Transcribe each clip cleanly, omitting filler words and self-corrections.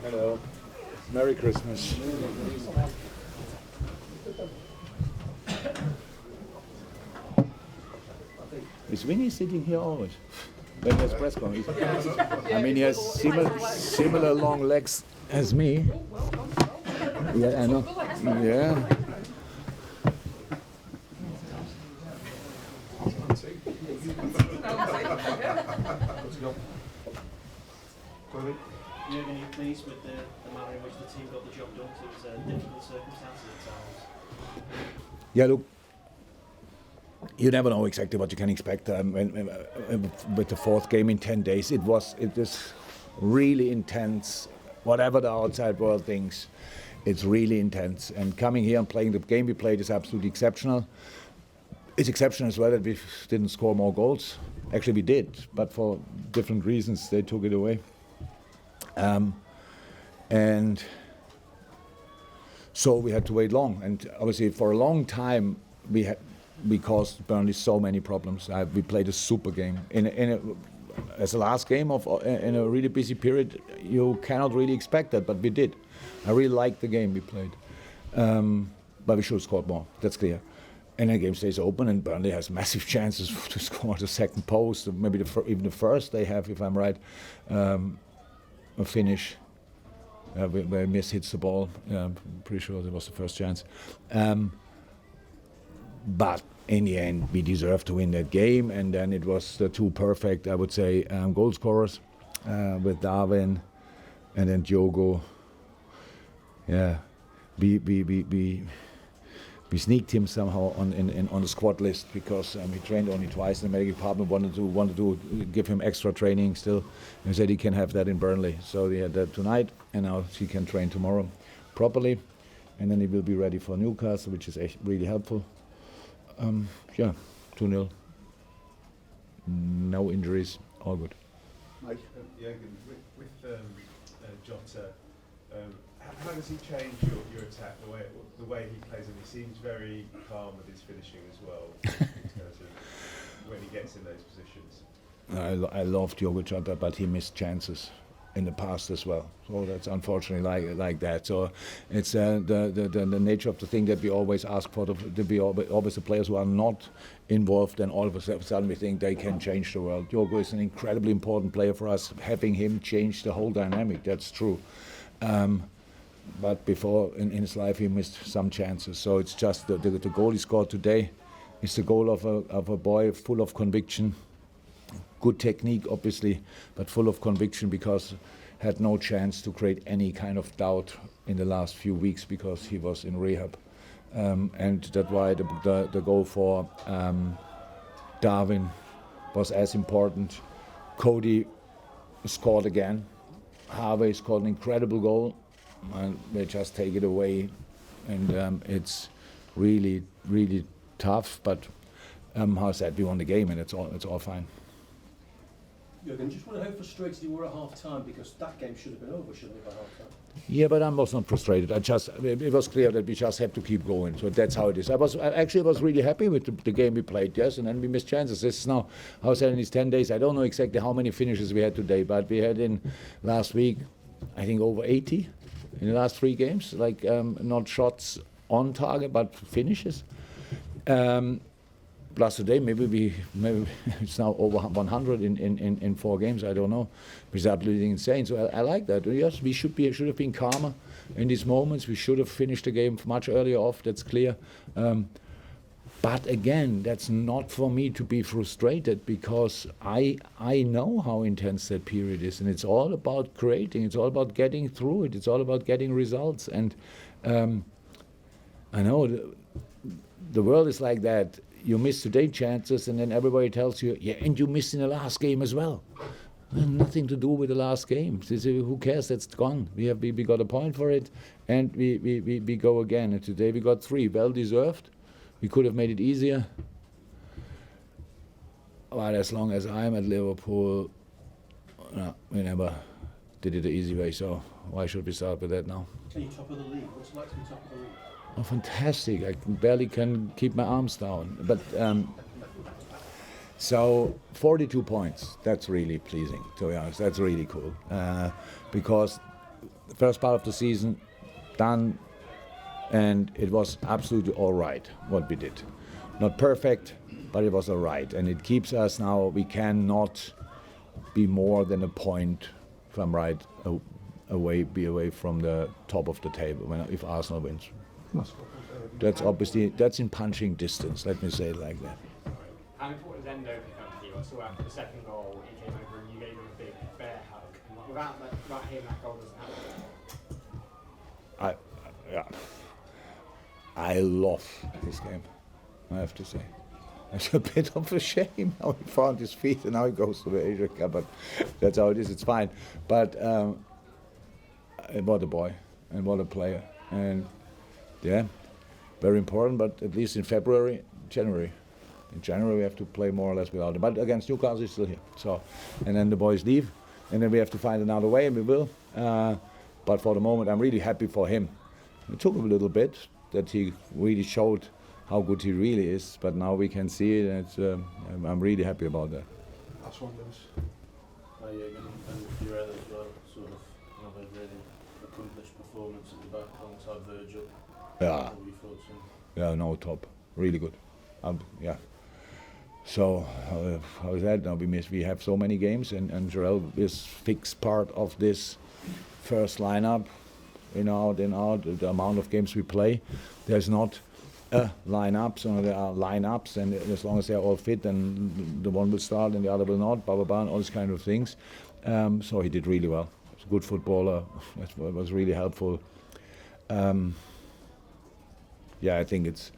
Hello. Merry Christmas. Is Winnie sitting here always? When he has press conference. I mean, he has similar long legs as me. Yeah, I know. Yeah. Jurgen, are you pleased with the manner in which the team got the job done? It was difficult circumstances at times. Yeah, look, you never know exactly what you can expect with the fourth game in 10 days. It was really intense. Whatever the outside world thinks, it's really intense. And coming here and playing the game we played is absolutely exceptional. It's exceptional as well that we didn't score more goals. Actually, we did, but for different reasons, they took it away. And so we had to wait long. And obviously, for a long time, we caused Burnley so many problems. We played a super game. As a last game in a really busy period, you cannot really expect that, but we did. I really liked the game we played. But we should have scored more, that's clear. And the game stays open, and Burnley has massive chances to score the second post, maybe even the first they have, if I'm right. A finish where Miss hits the ball. I'm pretty sure that was the first chance. But in the end, we deserved to win that game, and then it was the two perfect, I would say, goal scorers with Darwin and then Diogo. Yeah, we sneaked him somehow on the squad list because he trained only twice in the medical department. Wanted to give him extra training still. He said he can have that in Burnley. So he had that tonight, and now he can train tomorrow properly, and then he will be ready for Newcastle, which is echt really helpful. 2-0. No injuries, all good. Mike, Jurgen, with Jota, how does he change your attack, the way he plays? And he seems very calm with his finishing as well, in terms of when he gets in those positions. I loved Jota, but he missed chances in the past as well. So that's unfortunately like that. So it's the nature of the thing that we always ask for, to be always the players who are not involved, and all of a sudden we think they can change the world. Diogo is an incredibly important player for us. Having him change the whole dynamic, that's true. But before in his life he missed some chances. So it's just the goal he scored today is the goal of a boy full of conviction. Good technique, obviously, but full of conviction, because had no chance to create any kind of doubt in the last few weeks because he was in rehab. And that's why the goal for Darwin was as important. Cody scored again. Harvey scored an incredible goal, and they just take it away. And it's really, really tough, but how I said, we won the game, and it's all fine. Jurgen, just wonder how frustrated you were at half time, because that game should have been over, shouldn't it, by half time? Yeah, but I was not frustrated. It was clear that we just have to keep going. So that's how it is. I was really happy with the game we played, yes, and then we missed chances. This is now, I was saying, in these 10 days, I don't know exactly how many finishes we had today, but we had in last week, I think over 80 in the last 3 games, like not shots on target, but finishes. Plus today, maybe it's now over 100 in 4 games. I don't know, which is absolutely insane. So I like that. Yes, we should have been calmer in these moments. We should have finished the game much earlier off. That's clear. But again, that's not for me to be frustrated, because I know how intense that period is, and it's all about creating. It's all about getting through it. It's all about getting results. And I know the world is like that. You miss today chances, and then everybody tells you, yeah, and you missed in the last game as well. Nothing to do with the last game. Who cares? That's gone. We got a point for it, and we go again. And today we got 3, well deserved. We could have made it easier. But as long as I'm at Liverpool, no, we never did it the easy way. So why should we start with that now? Are you top of the league? What's it like to be top of the league? Oh, fantastic. I barely can keep my arms down. But so 42 points, that's really pleasing, to be honest. That's really cool. Because the first part of the season done, and it was absolutely all right what we did. Not perfect, but it was all right, and it keeps us now. We cannot be more than a point from be away from the top of the table if Arsenal wins. That's obviously in punching distance. Let me say it like that. How important is Endo for you? I saw after the second goal, he came over and you gave him a big bear hug. And without him, that goal doesn't happen. I love this game, I have to say. It's a bit of a shame how he found his feet and now he goes to the Asia Cup, but that's how it is, it's fine. But what a boy and what a player. And yeah, very important, but at least in January we have to play more or less without him. But against Newcastle, he's still here. So, and then the boys leave, and then we have to find another way, and we will. But for the moment, I'm really happy for him. It took him a little bit that he really showed how good he really is, but now we can see it, and I'm really happy about that. Last one, Lewis. Jurgen and Jurel as well, sort of another really accomplished performance at the back alongside Virgil. Yeah. What were your thoughts on? Yeah, no, top, really good. Yeah. So how is that? Now we have so many games, and Jurel is fixed part of this first lineup. In out, the amount of games we play, there's not a lineup, so there are lineups, and as long as they're all fit, then the one will start and the other will not, blah blah blah, and all these kind of things. So he did really well. He's a good footballer. It was really helpful. Yeah, I think it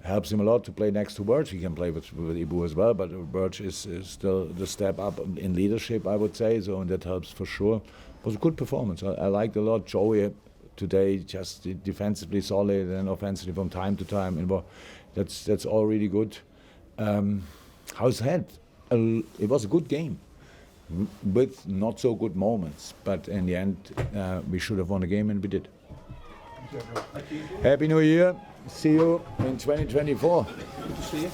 helps him a lot to play next to Birch. He can play with Ibu as well, but Birch is still the step up in leadership, I would say, so, and that helps for sure. It was a good performance. I liked a lot. Joey today just defensively solid and offensively from time to time, and that's all really good. How's that? It was a good game with not so good moments, but in the end we should have won the game, and we did. Happy New Year. See you in 2024. Good to see you.